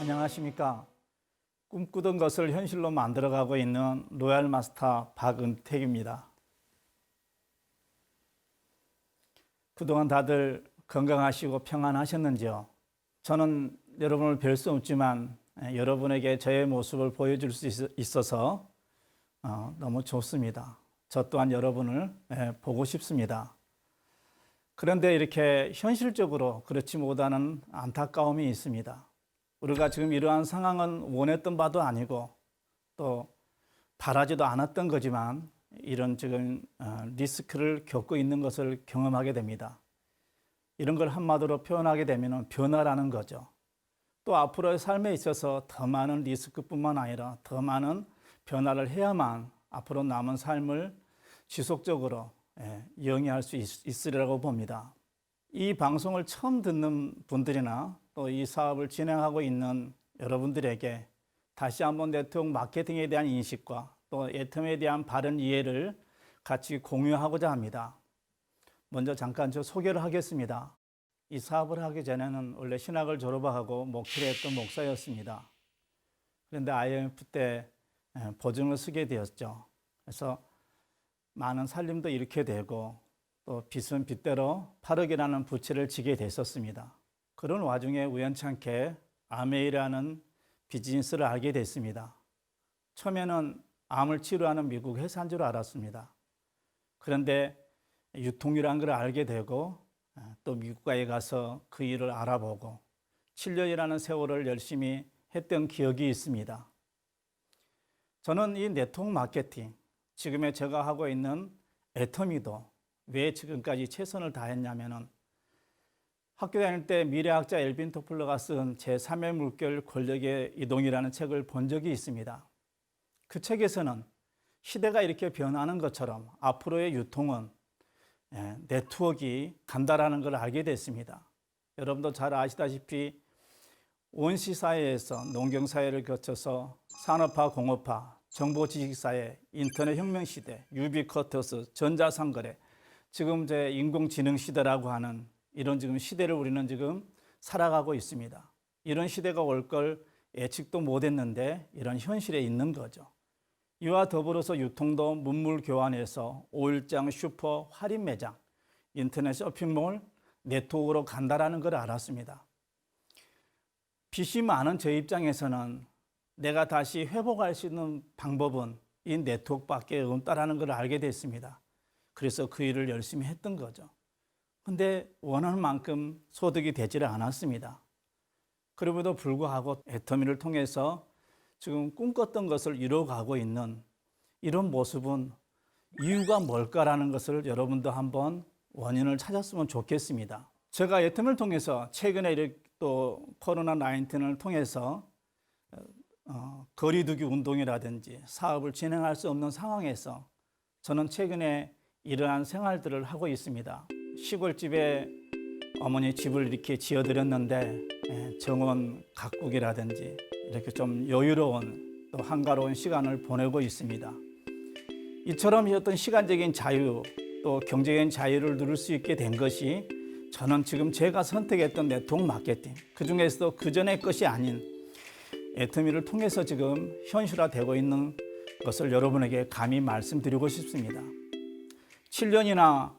안녕하십니까. 꿈꾸던 것을 현실로 만들어가고 있는 로얄 마스터 박은택입니다. 그동안 다들 건강하시고 평안하셨는지요? 저는 여러분을 뵐 수 없지만 여러분에게 저의 모습을 보여줄 수 있어서 너무 좋습니다. 저 또한 여러분을 보고 싶습니다. 그런데 이렇게 현실적으로 그렇지 못하는 안타까움이 있습니다. 우리가 지금 이러한 상황은 원했던 바도 아니고 또 바라지도 않았던 거지만 이런 지금 리스크를 겪고 있는 것을 경험하게 됩니다. 이런 걸 한마디로 표현하게 되면 변화라는 거죠. 또 앞으로의 삶에 있어서 더 많은 리스크뿐만 아니라 더 많은 변화를 해야만 앞으로 남은 삶을 지속적으로 영위할 수 있으리라고 봅니다. 이 방송을 처음 듣는 분들이나 또 이 사업을 진행하고 있는 여러분들에게 다시 한번 네트워크 마케팅에 대한 인식과 또 애텀에 대한 바른 이해를 같이 공유하고자 합니다. 먼저 잠깐 저 소개를 하겠습니다. 이 사업을 하기 전에는 원래 신학을 졸업하고 목회를 했던 목사였습니다. 그런데 IMF 때 보증을 쓰게 되었죠. 그래서 많은 살림도 잃게 되고 또 빚은 빚대로 8억이라는 부채를 지게 됐었습니다. 그런 와중에 우연찮게 아메이라는 비즈니스를 알게 됐습니다. 처음에는 암을 치료하는 미국 회사인 줄 알았습니다. 그런데 유통이라는 걸 알게 되고 또 미국에 가서 그 일을 알아보고 7년이라는 세월을 열심히 했던 기억이 있습니다. 저는 이 네트워크 마케팅, 지금의 제가 하고 있는 애터미도 왜 지금까지 최선을 다했냐면은 학교 다닐 때 미래학자 엘빈 토플러가 쓴 제3의 물결 권력의 이동이라는 책을 본 적이 있습니다. 그 책에서는 시대가 이렇게 변하는 것처럼 앞으로의 유통은 네트워크가 간다라는 걸 알게 됐습니다. 여러분도 잘 아시다시피 원시사회에서 농경사회를 거쳐서 산업화, 공업화, 정보지식사회, 인터넷 혁명시대, 유비쿼터스, 전자상거래, 지금 이제 인공지능 시대라고 하는 이런 지금 시대를 우리는 지금 살아가고 있습니다. 이런 시대가 올 걸 예측도 못했는데 이런 현실에 있는 거죠. 이와 더불어서 유통도 문물 교환에서 오일장, 슈퍼, 할인 매장, 인터넷 쇼핑몰, 네트워크로 간다라는 걸 알았습니다. 빚이 많은 제 입장에서는 내가 다시 회복할 수 있는 방법은 이 네트워크밖에 없다라는 걸 알게 됐습니다. 그래서 그 일을 열심히 했던 거죠. 근데 원하는 만큼 소득이 되지를 않았습니다. 그럼에도 불구하고 애터미를 통해서 지금 꿈꿨던 것을 이루어가고 있는 이런 모습은 이유가 뭘까라는 것을 여러분도 한번 원인을 찾았으면 좋겠습니다. 제가 애터미를 통해서 최근에 또 코로나19을 통해서 거리두기 운동이라든지 사업을 진행할 수 없는 상황에서 저는 최근에 이러한 생활들을 하고 있습니다. 시골집에 어머니 집을 이렇게 지어드렸는데 정원 가꾸기라든지 이렇게 좀 여유로운 또 한가로운 시간을 보내고 있습니다. 이처럼 어떤 시간적인 자유 또 경제적인 자유를 누릴 수 있게 된 것이 저는 지금 제가 선택했던 네트워크 마케팅, 그중에서도 그전의 것이 아닌 애터미를 통해서 지금 현실화되고 있는 것을 여러분에게 감히 말씀드리고 싶습니다. 7년이나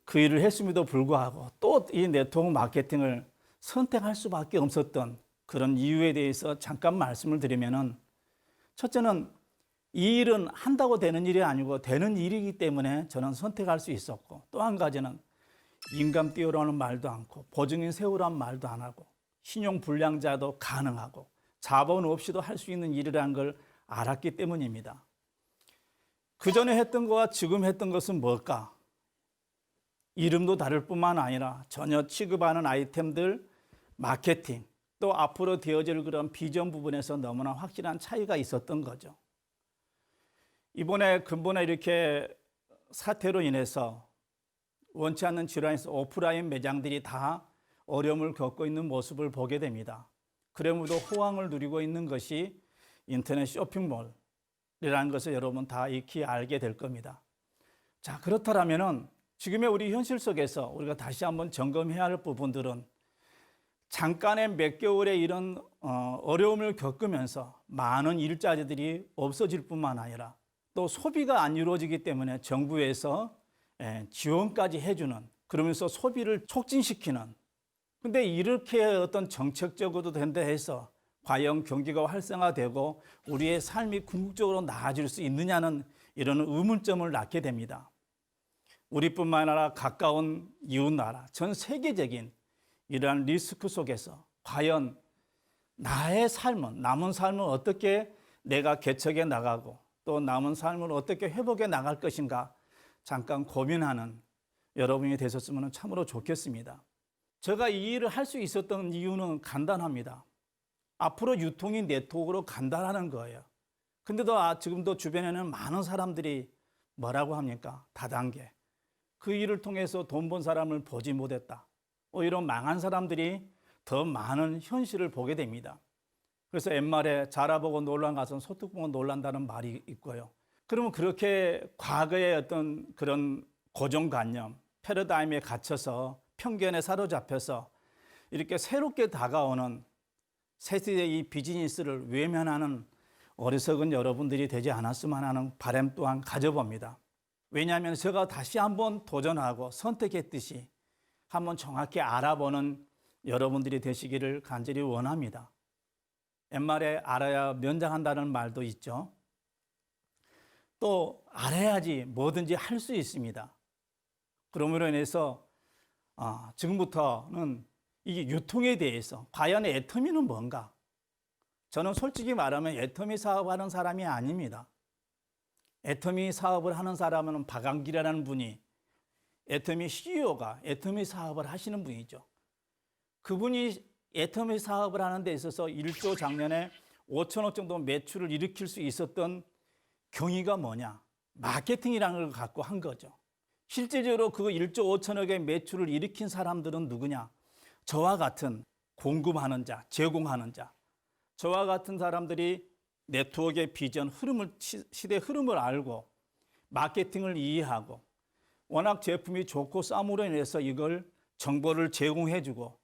그 일을 했음에도 불구하고 또 이 네트워크 마케팅을 선택할 수밖에 없었던 그런 이유에 대해서 잠깐 말씀을 드리면은, 첫째는 이 일은 한다고 되는 일이 아니고 되는 일이기 때문에 저는 선택할 수 있었고, 또 한 가지는 인감 띄우라는 말도 않고 보증인 세우라는 말도 안 하고 신용 불량자도 가능하고 자본 없이도 할 수 있는 일이라는 걸 알았기 때문입니다. 그 전에 했던 것과 지금 했던 것은 뭘까? 이름도 다를 뿐만 아니라 전혀 취급하는 아이템들, 마케팅, 또 앞으로 되어질 그런 비전 부분에서 너무나 확실한 차이가 있었던 거죠. 이번에 근본에 이렇게 사태로 인해서 원치 않는 질환에서 오프라인 매장들이 다 어려움을 겪고 있는 모습을 보게 됩니다. 그럼에도 호황을 누리고 있는 것이 인터넷 쇼핑몰이라는 것을 여러분 다 익히 알게 될 겁니다. 자, 그렇다면은 지금의 우리 현실 속에서 우리가 다시 한번 점검해야 할 부분들은 잠깐의 몇 개월의 이런 어려움을 겪으면서 많은 일자리들이 없어질 뿐만 아니라 또 소비가 안 이루어지기 때문에 정부에서 지원까지 해주는, 그러면서 소비를 촉진시키는, 근데 이렇게 어떤 정책적으로도 된다 해서 과연 경기가 활성화되고 우리의 삶이 궁극적으로 나아질 수 있느냐는 이런 의문점을 낳게 됩니다. 우리뿐만 아니라 가까운 이웃나라, 전 세계적인 이러한 리스크 속에서 과연 나의 삶은, 남은 삶은 어떻게 내가 개척해 나가고 또 남은 삶을 어떻게 회복해 나갈 것인가 잠깐 고민하는 여러분이 되셨으면 참으로 좋겠습니다. 제가 이 일을 할 수 있었던 이유는 간단합니다. 앞으로 유통이 네트워크로 간다라는 거예요. 근데도 지금도 주변에는 많은 사람들이 뭐라고 합니까? 다단계. 그 일을 통해서 돈 번 사람을 보지 못했다. 이런 망한 사람들이 더 많은 현실을 보게 됩니다. 그래서 옛말에 자라보고 놀란 것은 소뚜 보고 놀란다는 말이 있고요. 그러면 그렇게 과거의 어떤 그런 고정관념, 패러다임에 갇혀서 편견에 사로잡혀서 이렇게 새롭게 다가오는 새 세대의 이 비즈니스를 외면하는 어리석은 여러분들이 되지 않았으면 하는 바람 또한 가져봅니다. 왜냐하면 제가 다시 한번 도전하고 선택했듯이 한번 정확히 알아보는 여러분들이 되시기를 간절히 원합니다. 옛말에 알아야 면장한다는 말도 있죠. 또 알아야지 뭐든지 할 수 있습니다. 그러므로 인해서 지금부터는 이게 유통에 대해서 과연 애터미는 뭔가? 저는 솔직히 말하면 애터미 사업하는 사람이 아닙니다. 애터미 사업을 하는 사람은 박광길이라는 분이 애터미 CEO가 애터미 사업을 하시는 분이죠. 그분이 애터미 사업을 하는 데 있어서 1조 작년에 5천억 정도 매출을 일으킬 수 있었던 경위가 뭐냐? 마케팅이라는 걸 갖고 한 거죠. 실제적으로 그 1조 5천억의 매출을 일으킨 사람들은 누구냐? 저와 같은 공급하는 자, 제공하는 자, 저와 같은 사람들이 네트워크의 비전, 시대의 흐름을 알고 마케팅을 이해하고 워낙 제품이 좋고 쌈으로 인해서 이걸 정보를 제공해주고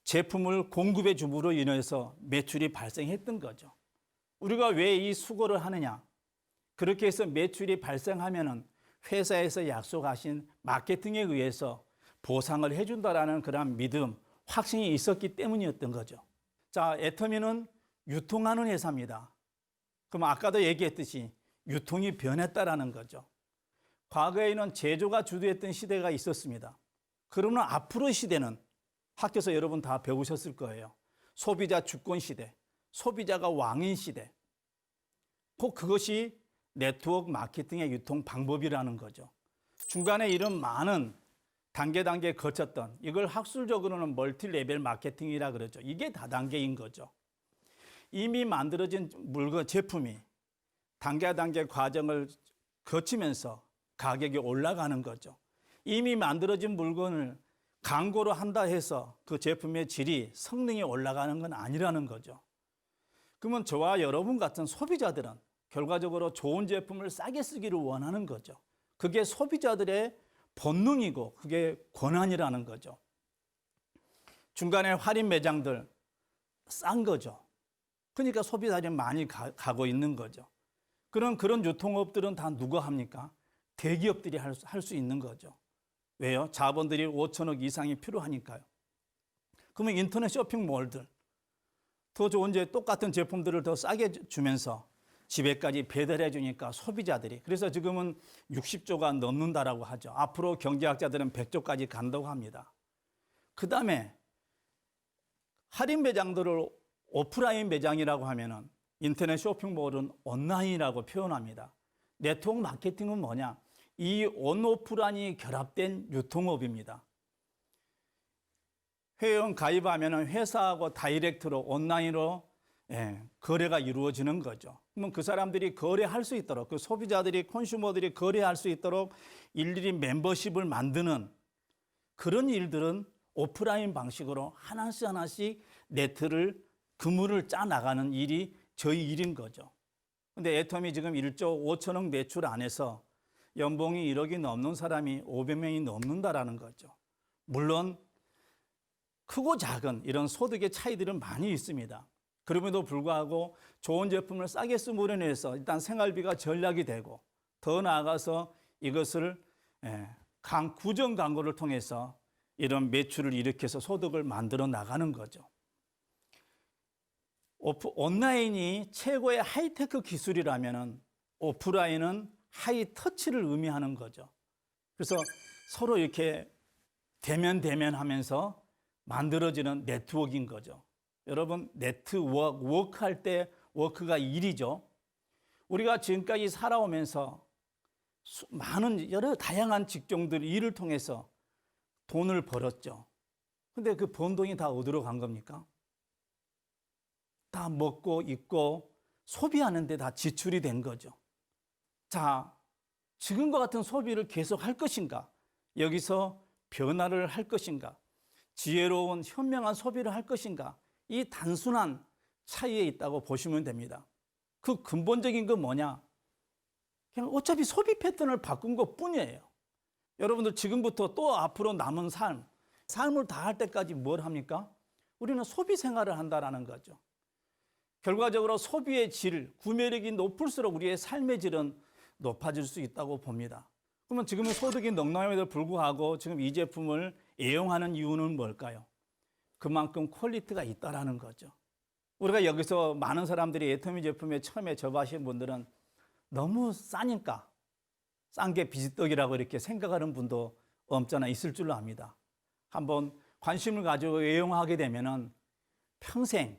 제품을 공급해 줌으로 인해서 매출이 발생했던 거죠. 우리가 왜 이 수고를 하느냐? 그렇게 해서 매출이 발생하면은 회사에서 약속하신 마케팅에 의해서 보상을 해준다라는 그런 믿음, 확신이 있었기 때문이었던 거죠. 자, 애터미는 유통하는 회사입니다. 그럼 아까도 얘기했듯이 유통이 변했다라는 거죠. 과거에는 제조가 주도했던 시대가 있었습니다. 그러면 앞으로의 시대는 학교에서 여러분 다 배우셨을 거예요. 소비자 주권 시대, 소비자가 왕인 시대. 꼭 그것이 네트워크 마케팅의 유통 방법이라는 거죠. 중간에 이런 많은 단계 거쳤던, 이걸 학술적으로는 멀티레벨 마케팅이라 그러죠. 이게 다단계인 거죠. 이미 만들어진 물건, 제품이 단계 과정을 거치면서 가격이 올라가는 거죠. 이미 만들어진 물건을 광고로 한다 해서 그 제품의 질이, 성능이 올라가는 건 아니라는 거죠. 그러면 저와 여러분 같은 소비자들은 결과적으로 좋은 제품을 싸게 쓰기를 원하는 거죠. 그게 소비자들의 본능이고 그게 권한이라는 거죠. 중간에 할인 매장들 싼 거죠. 그러니까 소비자들이 많이 가고 있는 거죠. 그런 유통업들은 다 누가 합니까? 대기업들이 할 수 있는 거죠. 왜요? 자본들이 5천억 이상이 필요하니까요. 그러면 인터넷 쇼핑몰들 더 좋은 똑같은 제품들을 더 싸게 주면서 집에까지 배달해 주니까 소비자들이, 그래서 지금은 60조가 넘는다라고 하죠. 앞으로 경제학자들은 100조까지 간다고 합니다. 그 다음에 할인 매장들을 오프라인 매장이라고 하면은 인터넷 쇼핑몰은 온라인이라고 표현합니다. 네트워크 마케팅은 뭐냐? 이 온오프라인이 결합된 유통업입니다. 회원 가입하면 회사하고 다이렉트로 온라인으로 거래가 이루어지는 거죠. 그러면 그 사람들이 거래할 수 있도록, 그 소비자들이, 컨슈머들이 거래할 수 있도록 일일이 멤버십을 만드는 그런 일들은 오프라인 방식으로 하나씩 네트를, 그물을 짜 나가는 일이 저희 일인 거죠. 근데 애터미 지금 1조 5천억 매출 안에서 연봉이 1억이 넘는 사람이 500명이 넘는다라는 거죠. 물론 크고 작은 이런 소득의 차이들은 많이 있습니다. 그럼에도 불구하고 좋은 제품을 싸게 쓰므로 인해서 일단 생활비가 절약이 되고 더 나아가서 이것을 구정 광고를 통해서 이런 매출을 일으켜서 소득을 만들어 나가는 거죠. 온라인이 최고의 하이테크 기술이라면 오프라인은 하이터치를 의미하는 거죠. 그래서 서로 이렇게 대면 하면서 만들어지는 네트워크인 거죠. 여러분, 워크할 때 워크가 일이죠. 우리가 지금까지 살아오면서 많은 여러 다양한 직종들 일을 통해서 돈을 벌었죠. 근데 그 번 돈이 다 어디로 간 겁니까? 다 먹고 입고 소비하는 데 다 지출이 된 거죠. 자, 지금과 같은 소비를 계속 할 것인가? 여기서 변화를 할 것인가? 지혜로운 현명한 소비를 할 것인가? 이 단순한 차이에 있다고 보시면 됩니다. 그 근본적인 건 뭐냐? 그냥 어차피 소비 패턴을 바꾼 것 뿐이에요. 여러분들 지금부터 또 앞으로 남은 삶을 다할 때까지 뭘 합니까? 우리는 소비 생활을 한다라는 거죠. 결과적으로 소비의 질, 구매력이 높을수록 우리의 삶의 질은 높아질 수 있다고 봅니다. 그러면 지금은 소득이 넉넉함에도 불구하고 지금 이 제품을 애용하는 이유는 뭘까요? 그만큼 퀄리티가 있다라는 거죠. 우리가 여기서 많은 사람들이 애터미 제품에 처음에 접하신 분들은 너무 싸니까 싼 게 비지떡이라고 이렇게 생각하는 분도 없잖아 있을 줄로 압니다. 한번 관심을 가지고 애용하게 되면은 평생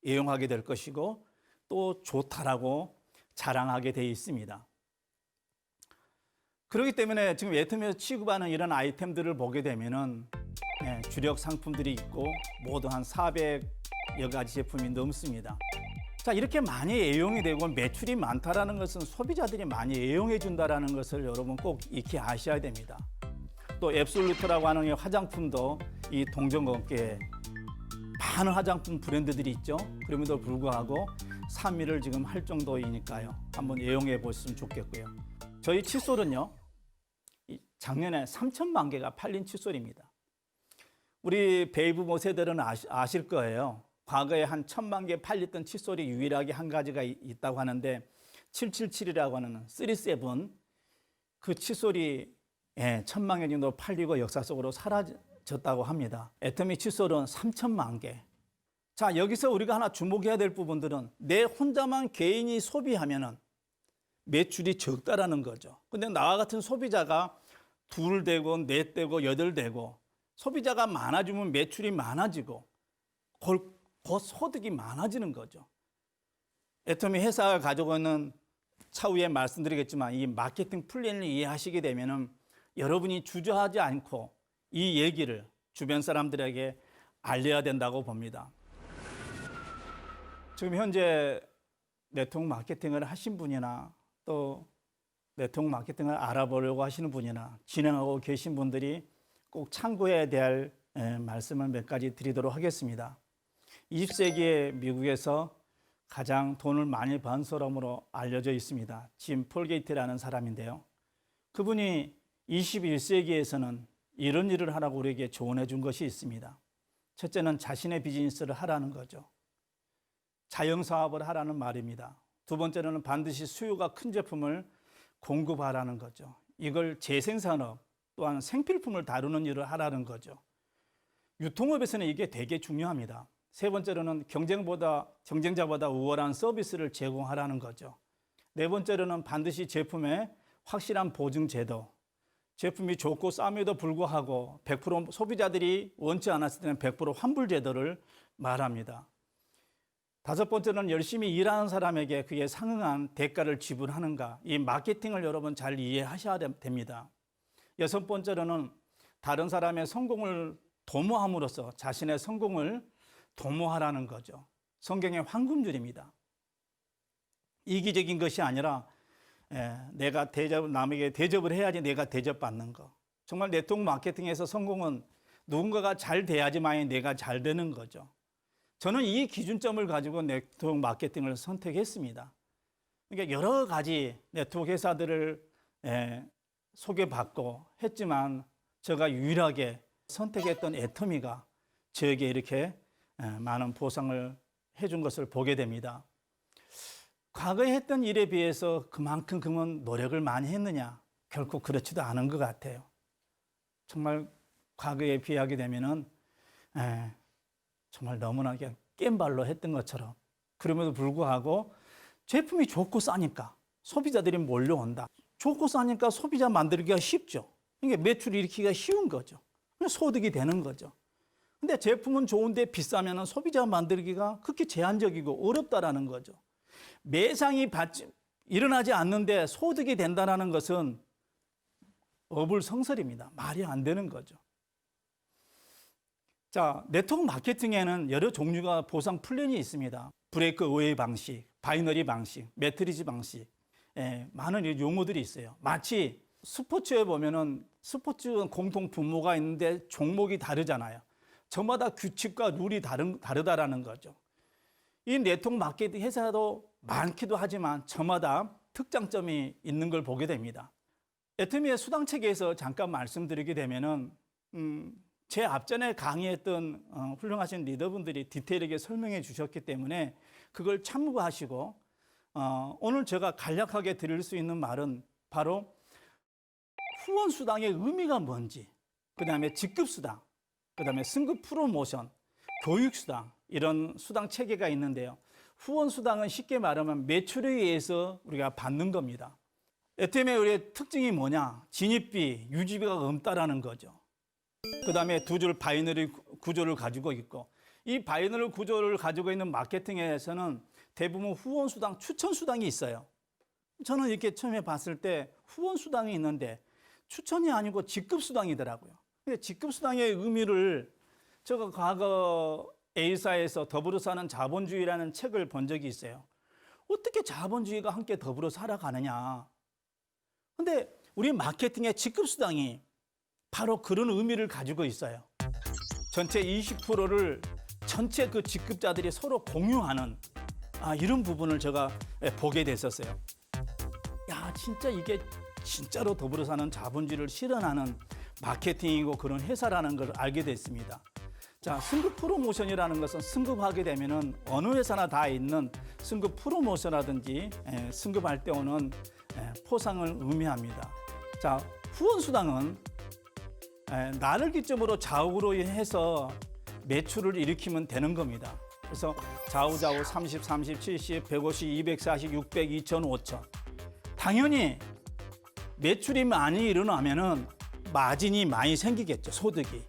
애용하게 될 것이고 또 좋다라고 자랑하게 되어 있습니다. 그렇기 때문에 지금 애터미에서 취급하는 이런 아이템들을 보게 되면은 주력 상품들이 있고 모두 한 400여 가지 제품이 넘습니다. 자, 이렇게 많이 애용이 되고 매출이 많다라는 것은 소비자들이 많이 애용해 준다라는 것을 여러분 꼭 익히 아셔야 됩니다. 또 앱솔루트라고 하는 이 화장품도 이 동종업계에 많은 화장품 브랜드들이 있죠. 그럼에도 불구하고 3위를 지금 할 정도이니까요. 한번 애용해 보셨으면 좋겠고요. 저희 칫솔은요, 작년에 3천만 개가 팔린 칫솔입니다. 우리 베이브 세대들은 아실 거예요. 과거에 한 1,000만 개 팔렸던 칫솔이 유일하게 한 가지가 있다고 하는데 777이라고 하는 37 그 칫솔이 1,000만 개 정도 팔리고 역사 속으로 사라졌다고 합니다. 애터미 칫솔은 3천만 개. 자, 여기서 우리가 하나 주목해야 될 부분들은 내 혼자만 개인이 소비하면은 매출이 적다라는 거죠. 근데 나와 같은 소비자가 2 되고 4 되고 8 되고 소비자가 많아지면 매출이 많아지고 곧 소득이 많아지는 거죠. 애터미 회사가 가지고 있는 차후에 말씀드리겠지만 이 마케팅 플랜을 이해하시게 되면은 여러분이 주저하지 않고 이 얘기를 주변 사람들에게 알려야 된다고 봅니다. 지금 현재 네트워크 마케팅을 하신 분이나 또 네트워크 마케팅을 알아보려고 하시는 분이나 진행하고 계신 분들이 꼭 참고해야 될 말씀을 몇 가지 드리도록 하겠습니다. 20세기에 미국에서 가장 돈을 많이 번 사람으로 알려져 있습니다. 짐 폴게이트라는 사람인데요. 그분이 21세기에서는 이런 일을 하라고 우리에게 조언해 준 것이 있습니다. 첫째는 자신의 비즈니스를 하라는 거죠. 자영사업을 하라는 말입니다. 두 번째로는 반드시 수요가 큰 제품을 공급하라는 거죠. 이걸 재생산업 또한 생필품을 다루는 일을 하라는 거죠. 유통업에서는 이게 되게 중요합니다. 세 번째로는 경쟁자보다 우월한 서비스를 제공하라는 거죠. 네 번째로는 반드시 제품에 확실한 보증 제도, 제품이 좋고 쌈에도 불구하고 100% 소비자들이 원치 않았을 때는 100% 환불 제도를 말합니다. 다섯 번째는 열심히 일하는 사람에게 그에 상응한 대가를 지불하는가. 이 마케팅을 여러분 잘 이해하셔야 됩니다. 여섯 번째로는 다른 사람의 성공을 도모함으로써 자신의 성공을 도모하라는 거죠. 성경의 황금줄입니다. 이기적인 것이 아니라 내가 남에게 대접을 해야지 내가 대접받는 거. 정말 네트워크 마케팅에서 성공은 누군가가 잘 돼야지만 내가 잘 되는 거죠. 저는 이 기준점을 가지고 네트워크 마케팅을 선택했습니다. 그러니까 여러 가지 네트워크 회사들을 소개받고 했지만 제가 유일하게 선택했던 애터미가 저에게 이렇게 많은 보상을 해준 것을 보게 됩니다. 과거에 했던 일에 비해서 그만큼 그는 노력을 많이 했느냐? 결코 그렇지도 않은 것 같아요. 정말 과거에 비하게 되면은 정말 너무나 그냥 깸발로 했던 것처럼. 그럼에도 불구하고 제품이 좋고 싸니까 소비자들이 몰려온다. 좋고 싸니까 소비자 만들기가 쉽죠. 이게 매출 일으키기가 쉬운 거죠. 소득이 되는 거죠. 근데 제품은 좋은데 비싸면 소비자 만들기가 그렇게 제한적이고 어렵다라는 거죠. 매상이 일어나지 않는데 소득이 된다는 것은 어불성설입니다. 말이 안 되는 거죠. 자, 네트워크 마케팅에는 여러 종류가 보상 플랜이 있습니다. 브레이크 어웨이 방식, 바이너리 방식, 매트리지 방식, 많은 용어들이 있어요. 마치 스포츠에 보면은 스포츠 공통 분모가 있는데 종목이 다르잖아요. 저마다 규칙과 룰이 다르다라는 거죠. 이 네트워크 마케팅 회사도 많기도 하지만 저마다 특장점이 있는 걸 보게 됩니다. 애터미의 수당 체계에서 잠깐 말씀드리게 되면은 제 앞전에 강의했던 훌륭하신 리더분들이 디테일하게 설명해 주셨기 때문에 그걸 참고하시고 오늘 제가 간략하게 드릴 수 있는 말은 바로 후원 수당의 의미가 뭔지, 그 다음에 직급 수당, 그 다음에 승급 프로모션, 교육 수당 이런 수당 체계가 있는데요. 후원 수당은 쉽게 말하면 매출에 의해서 우리가 받는 겁니다. 애터미의 우리의 특징이 뭐냐? 진입비, 유지비가 없다라는 거죠. 그 다음에 두 줄 바이너리 구조를 가지고 있고, 이 바이너리 구조를 가지고 있는 마케팅에서는 대부분 후원 수당, 추천 수당이 있어요. 저는 이렇게 처음에 봤을 때 후원 수당이 있는데 추천이 아니고 직급 수당이더라고요. 근데 직급 수당의 의미를 제가 과거 A사에서 더불어 사는 자본주의라는 책을 본 적이 있어요. 어떻게 자본주의가 함께 더불어 살아가느냐. 근데 우리 마케팅의 직급 수당이 바로 그런 의미를 가지고 있어요. 전체 20%를 전체 그 직급자들이 서로 공유하는 이런 부분을 제가 보게 됐었어요. 야, 진짜 이게 진짜로 더불어 사는 자본주의를 실현하는 마케팅이고 그런 회사라는 걸 알게 됐습니다. 자, 승급 프로모션이라는 것은 승급하게 되면은 어느 회사나 다 있는 승급 프로모션이라든지 승급할 때 오는 포상을 의미합니다. 자, 후원 수당은 나를 기점으로 좌우로 해서 매출을 일으키면 되는 겁니다. 그래서 좌우 30, 30, 70, 150, 240, 600, 2000, 5000. 당연히 매출이 많이 일어나면은 마진이 많이 생기겠죠, 소득이.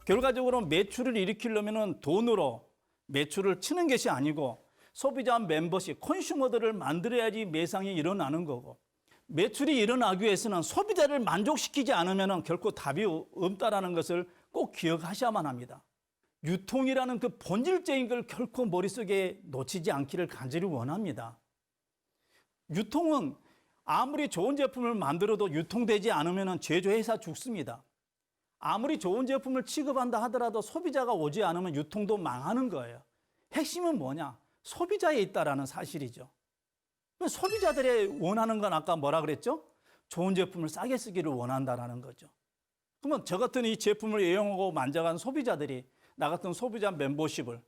결과적으로 매출을 일으키려면은 돈으로 매출을 치는 것이 아니고 소비자 멤버십, 컨슈머들을 만들어야지 매상이 일어나는 거고, 매출이 일어나기 위해서는 소비자를 만족시키지 않으면 결코 답이 없다라는 것을 꼭 기억하셔야만 합니다. 유통이라는 그 본질적인 걸 결코 머릿속에 놓치지 않기를 간절히 원합니다. 유통은 아무리 좋은 제품을 만들어도 유통되지 않으면 제조회사 죽습니다. 아무리 좋은 제품을 취급한다 하더라도 소비자가 오지 않으면 유통도 망하는 거예요. 핵심은 뭐냐? 소비자에 있다라는 사실이죠. 소비자들이 원하는 건 아까 뭐라 그랬죠? 좋은 제품을 싸게 쓰기를 원한다라는 거죠. 그러면 저 같은 이 제품을 애용하고 만져간 소비자들이 나 같은 소비자 멤버십을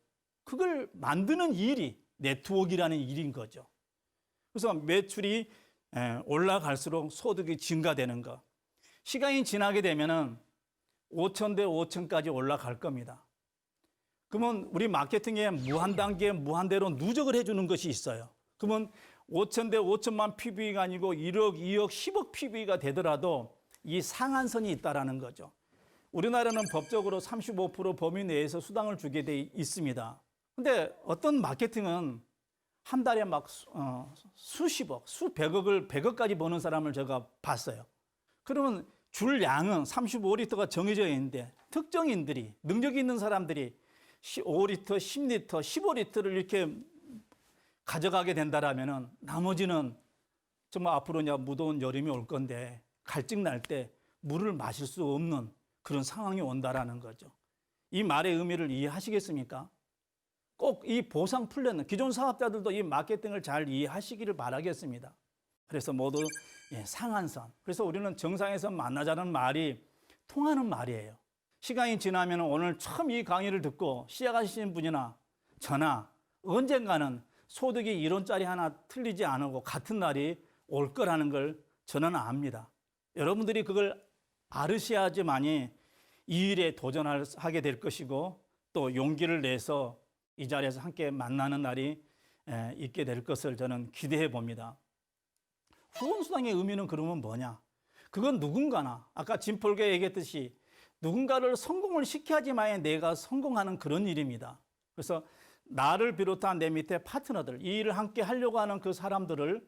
그걸 만드는 일이 네트워크라는 일인 거죠. 그래서 매출이 올라갈수록 소득이 증가되는 것. 시간이 지나게 되면은 5천 대 5천까지 올라갈 겁니다. 그러면 우리 마케팅에 무한 단계, 무한대로 누적을 해주는 것이 있어요. 그러면 5천 대 5천만 PB가 아니고 1억, 2억, 10억 PB가 되더라도 이 상한선이 있다라는 거죠. 우리나라는 법적으로 35% 범위 내에서 수당을 주게 돼 있습니다. 근데 어떤 마케팅은 한 달에 막 수십억, 수백억을 100억까지 버는 사람을 제가 봤어요. 그러면 줄 양은 35리터가 정해져 있는데 특정인들이, 능력이 있는 사람들이 5리터, 10리터, 15리터를 이렇게 가져가게 된다라면 나머지는 정말 앞으로 이제 무더운 여름이 올 건데 갈증 날 때 물을 마실 수 없는 그런 상황이 온다라는 거죠. 이 말의 의미를 이해하시겠습니까? 꼭 이 보상 플랜은 기존 사업자들도 이 마케팅을 잘 이해하시기를 바라겠습니다. 그래서 모두 상한선. 그래서 우리는 정상에서 만나자는 말이 통하는 말이에요. 시간이 지나면 오늘 처음 이 강의를 듣고 시작하시는 분이나 저나 언젠가는 소득이 1원짜리 하나 틀리지 않고 같은 날이 올 거라는 걸 저는 압니다. 여러분들이 그걸 아르시아지만이 이 일에 도전하게 될 것이고 또 용기를 내서 이 자리에서 함께 만나는 날이 있게 될 것을 저는 기대해 봅니다. 후원수당의 의미는 그러면 뭐냐? 그건 누군가나 아까 진폴게 얘기했듯이 누군가를 성공을 시켜야지만 내가 성공하는 그런 일입니다. 그래서 나를 비롯한 내 밑에 파트너들, 이 일을 함께 하려고 하는 그 사람들을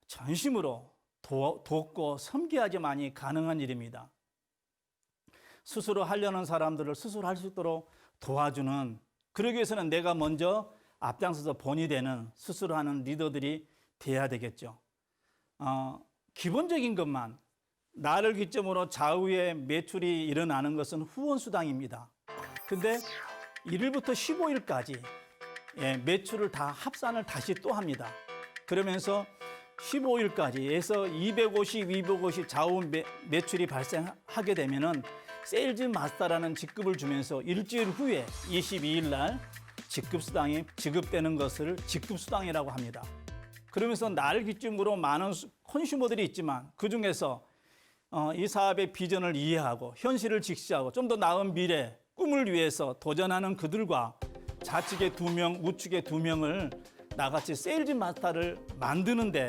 전심으로 돕고 섬겨야지만이 가능한 일입니다. 스스로 하려는 사람들을 스스로 할 수 있도록 도와주는, 그러기 위해서는 내가 먼저 앞장서서 본이 되는 스스로 하는 리더들이 돼야 되겠죠. 기본적인 것만 나를 기점으로 좌우에 매출이 일어나는 것은 후원수당입니다. 근데 1일부터 15일까지 매출을 다 합산을 다시 또 합니다. 그러면서 15일까지 해서 250 좌우 매출이 발생하게 되면은 세일즈 마스터라는 직급을 주면서 일주일 후에 22일 날 직급수당이 지급되는 것을 직급수당이라고 합니다. 그러면서 나를 기점으로 많은 컨슈머들이 있지만 그 중에서 이 사업의 비전을 이해하고 현실을 직시하고 좀 더 나은 미래, 꿈을 위해서 도전하는 그들과 좌측에 2명, 우측에 2명을 나같이 세일즈 마스터를 만드는데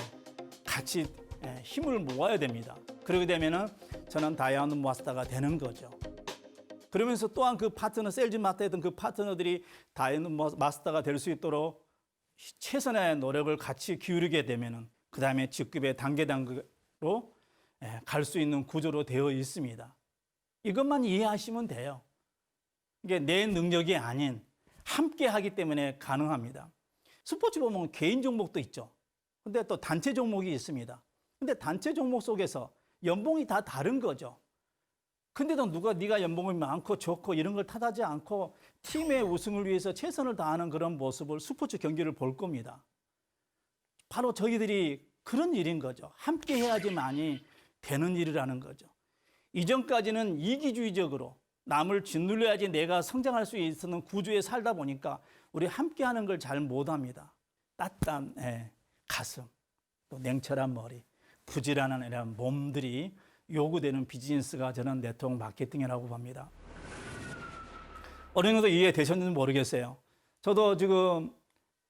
같이 힘을 모아야 됩니다. 그러게 되면은 저는 다이아몬드 마스터가 되는 거죠. 그러면서 또한 그 파트너, 세일즈 마스터였던 그 파트너들이 다이아몬드 마스터가 될 수 있도록 최선의 노력을 같이 기울이게 되면은 그 다음에 직급의 단계로 갈 수 있는 구조로 되어 있습니다. 이것만 이해하시면 돼요. 이게 내 능력이 아닌 함께 하기 때문에 가능합니다. 스포츠 보면 개인 종목도 있죠. 근데 또 단체 종목이 있습니다. 근데 단체 종목 속에서 연봉이 다 다른 거죠. 근데도 네가 연봉이 많고 좋고 이런 걸 탓하지 않고 팀의 우승을 위해서 최선을 다하는 그런 모습을 스포츠 경기를 볼 겁니다. 바로 저희들이 그런 일인 거죠. 함께 해야지만이 되는 일이라는 거죠. 이전까지는 이기주의적으로 남을 짓눌려야지 내가 성장할 수 있는 구조에 살다 보니까 우리 함께 하는 걸 잘 못합니다. 따뜻한 가슴, 또 냉철한 머리, 부지런한 이런 몸들이 요구되는 비즈니스가 저는 네트워크 마케팅이라고 봅니다. 어느 정도 이해되셨는지 모르겠어요. 저도 지금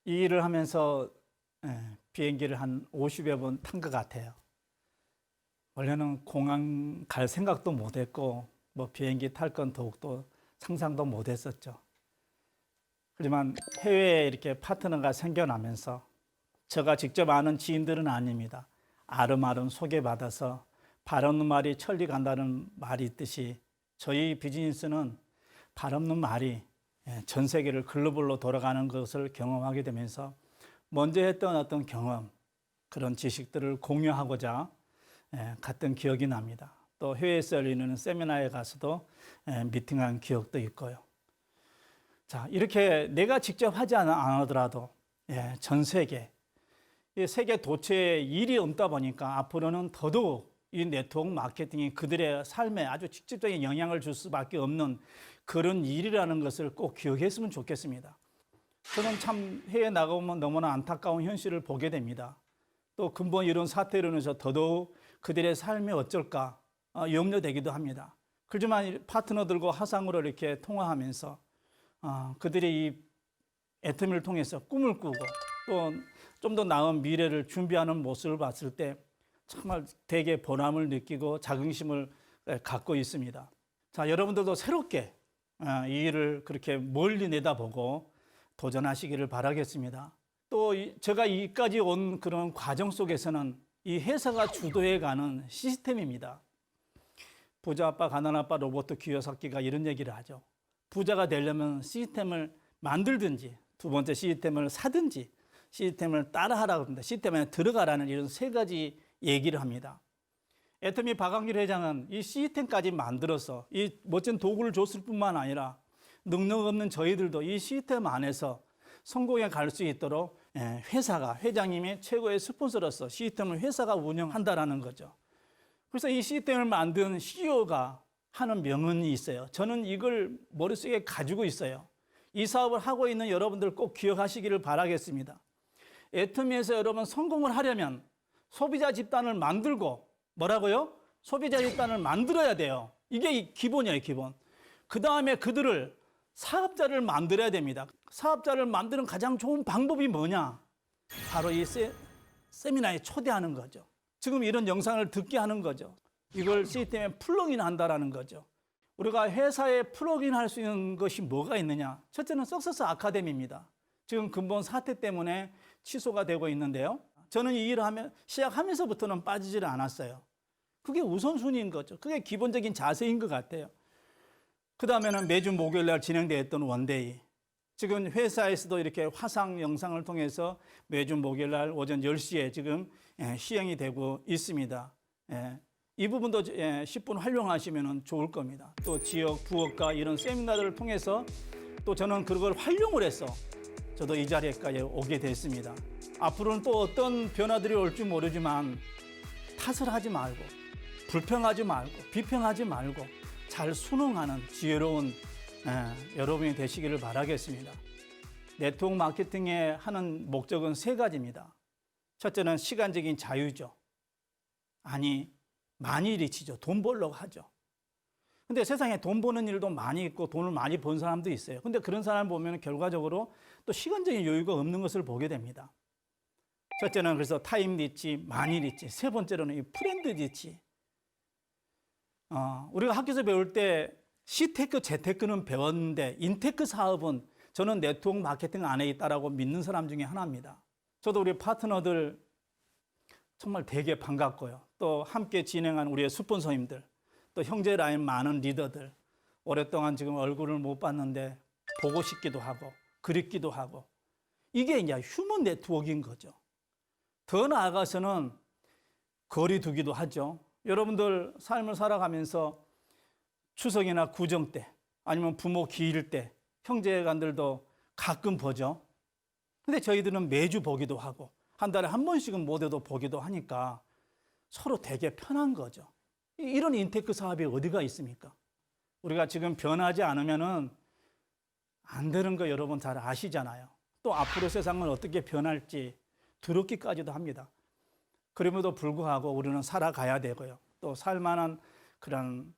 이 일을 하면서 비행기를 한 50여 번 탄 것 같아요. 원래는 공항 갈 생각도 못했고 뭐 비행기 탈 건 더욱더 상상도 못했었죠. 하지만 해외에 이렇게 파트너가 생겨나면서 제가 직접 아는 지인들은 아닙니다. 아름아름 소개받아서 발 없는 말이 천리 간다는 말이 있듯이 저희 비즈니스는 발 없는 말이 전 세계를 글로벌로 돌아가는 것을 경험하게 되면서 먼저 했던 어떤 경험, 그런 지식들을 공유하고자 갔던 기억이 납니다. 또 해외에서 열리는 세미나에 가서도 미팅한 기억도 있고요. 자, 이렇게 내가 직접 하지 않더라도 전 세계, 세계 도처에 일이 없다 보니까 앞으로는 더더욱 이 네트워크 마케팅이 그들의 삶에 아주 직접적인 영향을 줄 수밖에 없는 그런 일이라는 것을 꼭 기억했으면 좋겠습니다. 저는 참 해외에 나가보면 너무나 안타까운 현실을 보게 됩니다. 또 근본 이런 사태로 인해서 더더욱 그들의 삶이 어쩔까 염려되기도 합니다. 그렇지만 파트너들과 화상으로 이렇게 통화하면서 그들이 이 애터미를 통해서 꿈을 꾸고 또 좀 더 나은 미래를 준비하는 모습을 봤을 때 정말 되게 보람을 느끼고 자긍심을 갖고 있습니다. 자, 여러분들도 새롭게 이 일을 그렇게 멀리 내다보고 도전하시기를 바라겠습니다. 또 제가 이까지 온 그런 과정 속에서는 이 회사가 주도해가는 시스템입니다. 부자 아빠, 가난 아빠, 로버트 키요사키가 이런 얘기를 하죠. 부자가 되려면 시스템을 만들든지 두 번째 시스템을 사든지 시스템을 따라하라고 합니다. 시스템에 들어가라는 이런 세 가지 얘기를 합니다. 애터미 박광길 회장은 이 시스템까지 만들어서 이 멋진 도구를 줬을 뿐만 아니라 능력 없는 저희들도 이 시스템 안에서 성공에 갈 수 있도록 회사가, 회장님이 최고의 스폰서로서 시스템을 회사가 운영한다라는 거죠. 그래서 이 시스템을 만든 CEO가 하는 명언이 있어요. 저는 이걸 머릿속에 가지고 있어요. 이 사업을 하고 있는 여러분들 꼭 기억하시기를 바라겠습니다. 애터미에서 여러분 성공을 하려면 소비자 집단을 만들고 뭐라고요? 소비자 집단을 만들어야 돼요. 이게 기본이에요, 기본. 그 다음에 그들을 사업자를 만들어야 됩니다. 사업자를 만드는 가장 좋은 방법이 뭐냐? 바로 이 세미나에 초대하는 거죠. 지금 이런 영상을 듣게 하는 거죠. 이걸 시스템에 플러그인 한다라는 거죠. 우리가 회사에 플러그인 할 수 있는 것이 뭐가 있느냐? 첫째는 석세스 아카데미입니다. 지금 근본 사태 때문에 취소가 되고 있는데요. 저는 이 일을 시작하면서부터는 빠지지를 않았어요. 그게 우선순위인 거죠. 그게 기본적인 자세인 것 같아요. 그 다음에는 매주 목요일 날 진행되었던 원데이. 지금 회사에서도 이렇게 화상 영상을 통해서 매주 목요일 날 오전 10시에 지금 시행이 되고 있습니다. 이 부분도 10분 활용하시면 좋을 겁니다. 또 지역, 부업과 이런 세미나들을 통해서 또 저는 그걸 활용을 해서 저도 이 자리에까지 오게 됐습니다. 앞으로는 또 어떤 변화들이 올지 모르지만 탓을 하지 말고 불평하지 말고 비평하지 말고 잘 순응하는 지혜로운 여러분이 되시기를 바라겠습니다. 네트워크 마케팅에 하는 목적은 세 가지입니다. 첫째는 시간적인 자유죠. 아니 많이 리치죠. 돈 벌려고 하죠. 근데 세상에 돈 버는 일도 많이 있고 돈을 많이 번 사람도 있어요. 근데 그런 사람을 보면 결과적으로 또 시간적인 여유가 없는 것을 보게 됩니다. 첫째는 그래서 타임 리치, 마니 리치. 세 번째로는 이 프렌드 리치. 우리가 학교에서 배울 때 C테크, Z테크는 배웠는데 인테크 사업은 저는 네트워크 마케팅 안에 있다라고 믿는 사람 중에 하나입니다. 저도 우리 파트너들 정말 되게 반갑고요. 또 함께 진행한 우리의 스폰서님들, 또 형제 라인 많은 리더들, 오랫동안 지금 얼굴을 못 봤는데 보고 싶기도 하고 그립기도 하고 이게 이제 휴먼 네트워크인 거죠. 더 나아가서는 거리 두기도 하죠. 여러분들 삶을 살아가면서 추석이나 구정 때 아니면 부모 기일 때 형제간들도 가끔 보죠. 근데 저희들은 매주 보기도 하고 한 달에 한 번씩은 못해도 보기도 하니까 서로 되게 편한 거죠. 이런 인테크 사업이 어디가 있습니까? 우리가 지금 변하지 않으면은 안 되는 거 여러분 잘 아시잖아요. 또 앞으로 세상은 어떻게 변할지 두렵기까지도 합니다. 그럼에도 불구하고 우리는 살아가야 되고요. 또 살만한 그런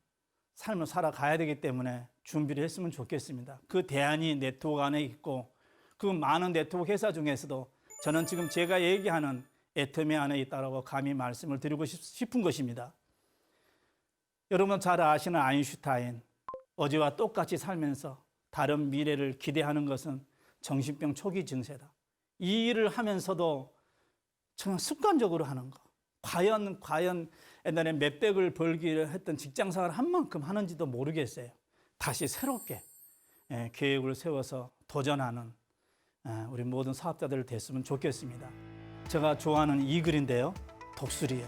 삶을 살아가야 되기 때문에 준비를 했으면 좋겠습니다. 그 대안이 네트워크 안에 있고 그 많은 네트워크 회사 중에서도 저는 지금 제가 얘기하는 애터미 안에 있다고 감히 말씀을 드리고 싶은 것입니다. 여러분 잘 아시는 아인슈타인, 어제와 똑같이 살면서 다른 미래를 기대하는 것은 정신병 초기 증세다. 이 일을 하면서도 정말 습관적으로 하는 거. 과연 옛날에 몇백을 벌기를 했던 직장생활을 한 만큼 하는지도 모르겠어요. 다시 새롭게 계획을 세워서 도전하는 우리 모든 사업자들 됐으면 좋겠습니다. 제가 좋아하는 이 글인데요. 독수리요.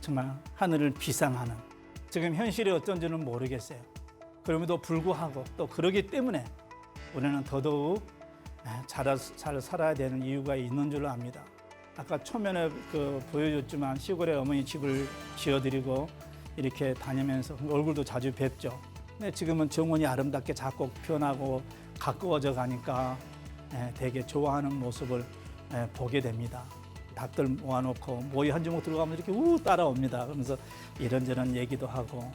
정말 하늘을 비상하는. 지금 현실이 어쩐지는 모르겠어요. 그럼에도 불구하고 또 그러기 때문에 우리는 더더욱 잘 살아야 되는 이유가 있는 줄로 압니다. 아까 초면에 보여줬지만 시골에 어머니 집을 지어드리고 이렇게 다니면서 얼굴도 자주 뵙죠. 근데 지금은 정원이 아름답게 자꾸 변하고 가까워져 가니까 되게 좋아하는 모습을 보게 됩니다. 닭들 모아놓고 모이 한 주먹 들어가면 이렇게 따라옵니다. 그러면서 이런저런 얘기도 하고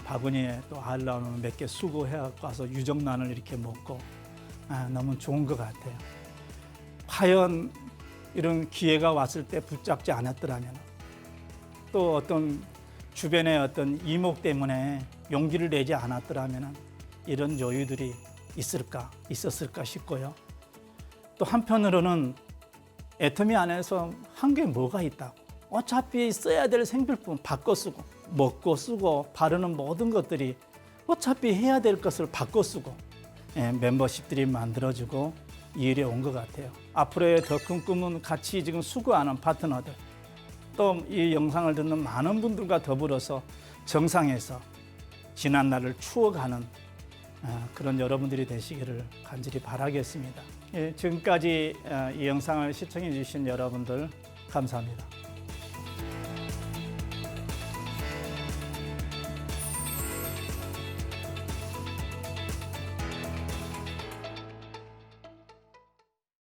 바구니에 또 알 나오면 몇 개 수고해갖고 와서 유정란을 이렇게 먹고 너무 좋은 것 같아요. 과연 이런 기회가 왔을 때 붙잡지 않았더라면 또 어떤 주변의 어떤 이목 때문에 용기를 내지 않았더라면 이런 여유들이 있었을까 싶고요. 또 한편으로는 애터미 안에서 한 게 뭐가 있다고. 어차피 써야 될 생필품 바꿔 쓰고 먹고 쓰고 바르는 모든 것들이 어차피 해야 될 것을 바꿔 쓰고 멤버십들이 만들어지고 이 일이 온 것 같아요. 앞으로의 더 큰 꿈은 같이 지금 수고하는 파트너들 또 이 영상을 듣는 많은 분들과 더불어서 정상에서 지난 날을 추억하는 그런 여러분들이 되시기를 간절히 바라겠습니다. 지금까지 이 영상을 시청해 주신 여러분들 감사합니다.